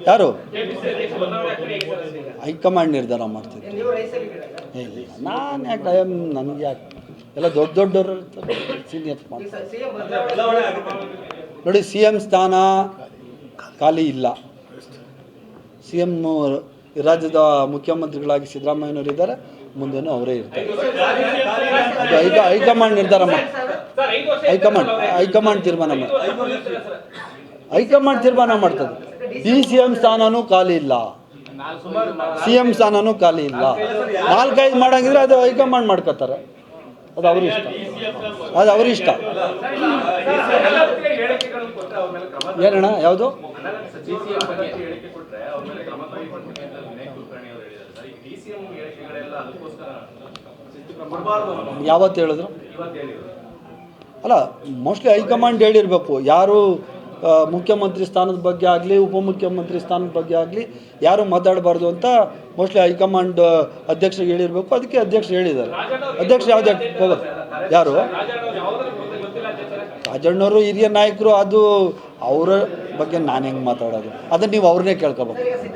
ಯಾರು ಹೈಕಮಾಂಡ್ ನಿರ್ಧಾರ ಮಾಡ್ತಿದ್ದೆ. ನಾನು ಯಾಕೆ ನನಗೆ ಯಾಕೆ ಎಲ್ಲ ದೊಡ್ಡವರು ಸೀನಿಯರ್ಸ್ ಮಾಡ್ತಾರೆ ನೋಡಿ. ಸಿ ಎಮ್ ಸ್ಥಾನ ಖಾಲಿ ಇಲ್ಲ. ಸಿ ಎಮ್ ರಾಜ್ಯದ ಮುಖ್ಯಮಂತ್ರಿಗಳಾಗಿ ಸಿದ್ದರಾಮಯ್ಯನವರು ಇದ್ದಾರೆ, ಮುಂದೆನೂ ಅವರೇ ಇರ್ತಾರೆ. ಅದು ಹೈಕಮಾಂಡ್ ನಿರ್ಧಾರ ಹೈಕಮಾಂಡ್ ತೀರ್ಮಾನ ಮಾಡ್ತದೆ. ಡಿ ಸಿ ಎಮ್ ಸ್ಥಾನನೂ ಖಾಲಿ ಇಲ್ಲ, ಸಿ ಎಮ್ ಸ್ಥಾನನೂ ಖಾಲಿ ಇಲ್ಲ. 4-5 ಮಾಡಂಗಿದ್ರೆ ಅದು ಹೈಕಮಾಂಡ್ ಮಾಡ್ಕೋತಾರೆ. ಅದು ಅವ್ರಿಷ್ಟ. ಏನಣ್ಣ ಯಾವುದು ಯಾವತ್ತು ಹೇಳಿದ್ರು? ಅಲ್ಲ, ಮೋಸ್ಟ್ಲಿ ಹೈಕಮಾಂಡ್ ಹೇಳಿರಬೇಕು. ಯಾರು ಮುಖ್ಯಮಂತ್ರಿ ಸ್ಥಾನದ ಬಗ್ಗೆ ಆಗಲಿ ಉಪಮುಖ್ಯಮಂತ್ರಿ ಸ್ಥಾನದ ಬಗ್ಗೆ ಆಗಲಿ ಯಾರು ಮಾತಾಡಬಾರ್ದು ಅಂತ ಮೋಸ್ಟ್ಲಿ ಹೈಕಮಾಂಡ್ ಅಧ್ಯಕ್ಷರಿಗೆ ಹೇಳಿರಬೇಕು. ಅದಕ್ಕೆ ಅಧ್ಯಕ್ಷರು ಹೇಳಿದ್ದಾರೆ. ಅಧ್ಯಕ್ಷರು ಯಾವುದೇ ಹೋಗೋದು ಯಾರು ರಾಜಣ್ಣವರು ಹಿರಿಯ ನಾಯಕರು, ಅದು ಅವರ ಬಗ್ಗೆ ನಾನು ಹೆಂಗೆ ಮಾತಾಡೋದು? ಅದನ್ನು ನೀವು ಅವ್ರನ್ನೇ ಕೇಳ್ಕೋಬೇಕು.